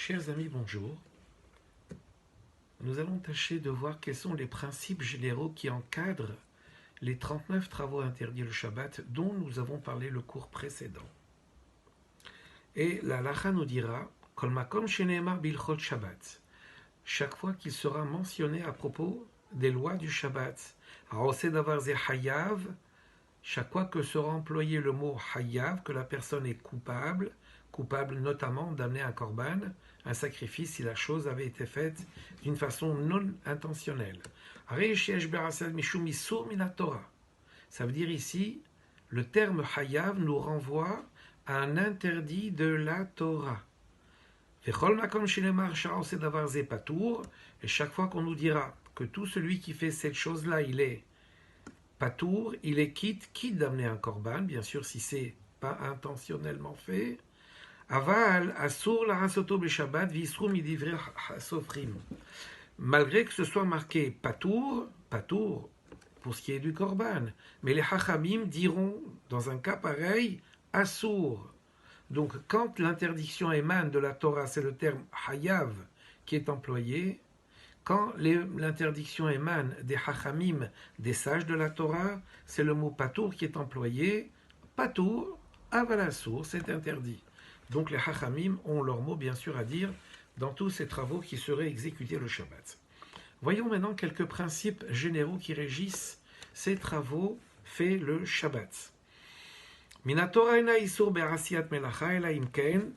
Chers amis, bonjour. Nous allons tâcher de voir quels sont les principes généraux qui encadrent les 39 travaux interdits le Shabbat dont nous avons parlé le cours précédent. Et la halakha nous dira Kol makom sheneemar bilchot Shabbat. Chaque fois qu'il sera mentionné à propos des lois du Shabbat, haoseh davar ze hayav, chaque fois que sera employé le mot hayav, que la personne est coupable notamment d'amener un korban, un sacrifice si la chose avait été faite d'une façon non intentionnelle. Ça veut dire ici, le terme hayav nous renvoie à un interdit de la Torah. Et chaque fois qu'on nous dira que tout celui qui fait cette chose-là, il est patour, il est quitte d'amener un korban, bien sûr si c'est pas intentionnellement fait. Aval asur la rasoto b'Shabbat v'isru midivre sofrim. Malgré que ce soit marqué patour pour ce qui est du korban, mais les hachamim diront dans un cas pareil asur. Donc quand l'interdiction émane de la Torah, c'est le terme hayav qui est employé. Quand l'interdiction émane des hachamim, des sages de la Torah, c'est le mot patour qui est employé. Patour, aval asur, c'est interdit. Donc les hachamim ont leur mot bien sûr à dire dans tous ces travaux qui seraient exécutés le Shabbat. Voyons maintenant quelques principes généraux qui régissent ces travaux faits le Shabbat. Minatora ena isur be'asiat melacha ela imken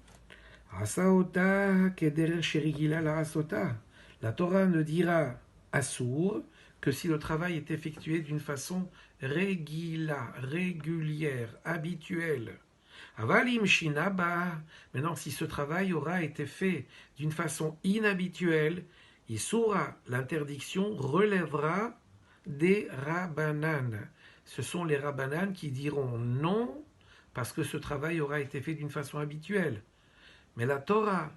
asa ota kederer sherigila la asota. La Torah ne dira assour que si le travail est effectué d'une façon régulière, habituelle. Avalim shinaba. Maintenant, si ce travail aura été fait d'une façon inhabituelle, Isura, l'interdiction, relèvera des Rabbanan. Ce sont les Rabbanan qui diront non, parce que ce travail aura été fait d'une façon habituelle. Mais la Torah,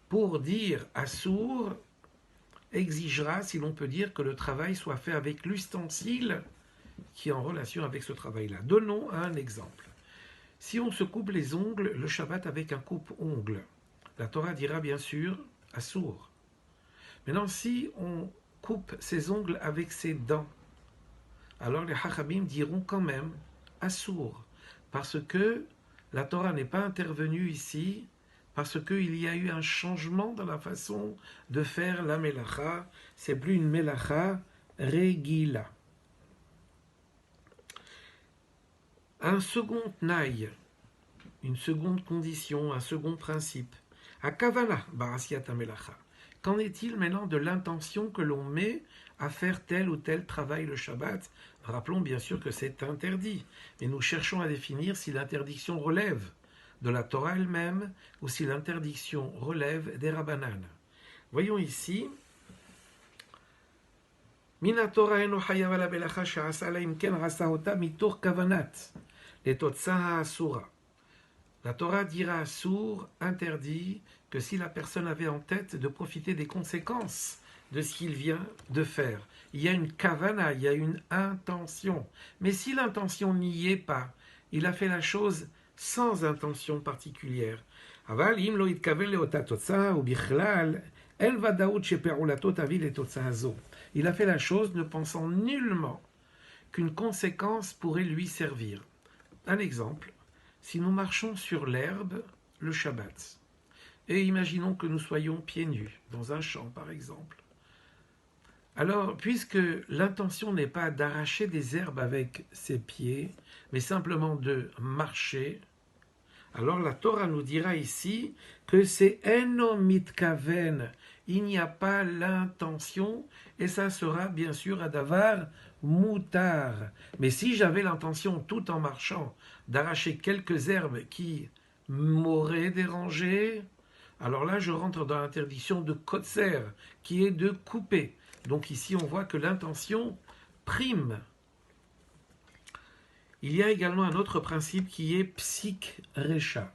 pour dire Assour, exigera, si l'on peut dire, que le travail soit fait avec l'ustensile qui est en relation avec ce travail-là. Donnons un exemple. Si on se coupe les ongles, le Shabbat avec un coupe-ongle, la Torah dira bien sûr Assour. Maintenant, si on coupe ses ongles avec ses dents, alors les Hachamim diront quand même Assour, parce que la Torah n'est pas intervenue ici, parce qu'il y a eu un changement dans la façon de faire la Melacha, c'est plus une Melacha Regila. Un second tnaï, une seconde condition, un second principe. À Kavala, Barasiat Amelacha. Qu'en est-il maintenant de l'intention que l'on met à faire tel ou tel travail le Shabbat? Rappelons bien sûr que c'est interdit, mais nous cherchons à définir si l'interdiction relève de la Torah elle-même ou si l'interdiction relève des Rabbanan. Voyons ici. Mina Torah eno chayav ala belacha she'asa ala imken rasa ota mitoch kavanat. La Torah dira sourd, interdit, que si la personne avait en tête de profiter des conséquences de ce qu'il vient de faire. Il y a une kavana, il y a une intention. Mais si l'intention n'y est pas, il a fait la chose sans intention particulière. Aval im lo itkaven leota totsa ou bichlal el vadaout shepe'ulato tavi letotsa hazo. Il a fait la chose ne pensant nullement qu'une conséquence pourrait lui servir. Un exemple, si nous marchons sur l'herbe le Shabbat, et imaginons que nous soyons pieds nus, dans un champ par exemple, alors puisque l'intention n'est pas d'arracher des herbes avec ses pieds, mais simplement de marcher, alors la Torah nous dira ici que c'est eno mitkaven, il n'y a pas l'intention, et ça sera bien sûr à davar moutar. Mais si j'avais l'intention, tout en marchant, d'arracher quelques herbes qui m'auraient dérangé, alors là je rentre dans l'interdiction de kotser, qui est de couper. Donc ici on voit que l'intention prime. Il y a également un autre principe qui est psik recha.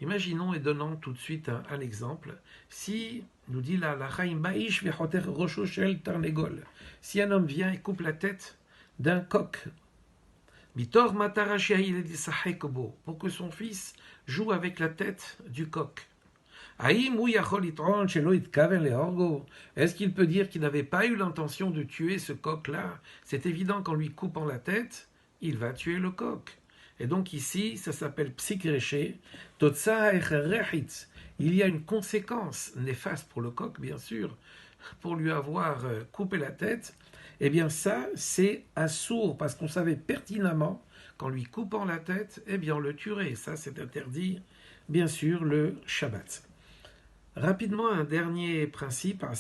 Imaginons et donnons tout de suite un exemple. Si, nous dit la Chaim Ba'ish vechoter rosho shel tarnegol, si un homme vient et coupe la tête d'un coq, mitor matarashi pour que son fils joue avec la tête du coq. Est-ce qu'il peut dire qu'il n'avait pas eu l'intention de tuer ce coq-là? C'est évident qu'en lui coupant la tête, il va tuer le coq. Et donc ici, ça s'appelle psikreché. Il y a une conséquence néfaste pour le coq, bien sûr, pour lui avoir coupé la tête. Eh bien ça, c'est assourd, parce qu'on savait pertinemment qu'en lui coupant la tête, eh bien on le tuerait. Ça, c'est interdit, bien sûr, le Shabbat. Rapidement, un dernier principe. Un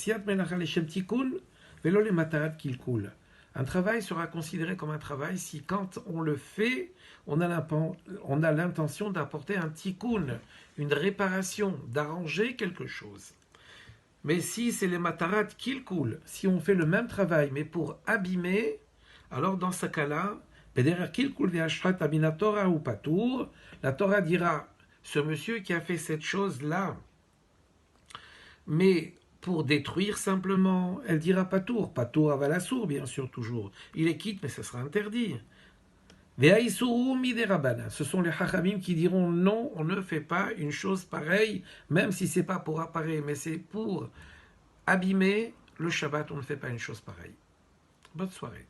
travail sera considéré comme un travail si, quand on le fait, on a l'intention d'apporter un tikkun, une réparation, d'arranger quelque chose. Mais si c'est les matarat qu'il coule, si on fait le même travail, mais pour abîmer, alors dans ce cas-là, la Torah dira, ce monsieur qui a fait cette chose-là, mais pour détruire simplement, elle dira patour avalassour, bien sûr, toujours. Il est quitte, mais ce sera interdit. Ce sont les hachamim qui diront non, on ne fait pas une chose pareille, même si c'est pas pour apparaître, mais c'est pour abîmer le Shabbat, on ne fait pas une chose pareille. Bonne soirée.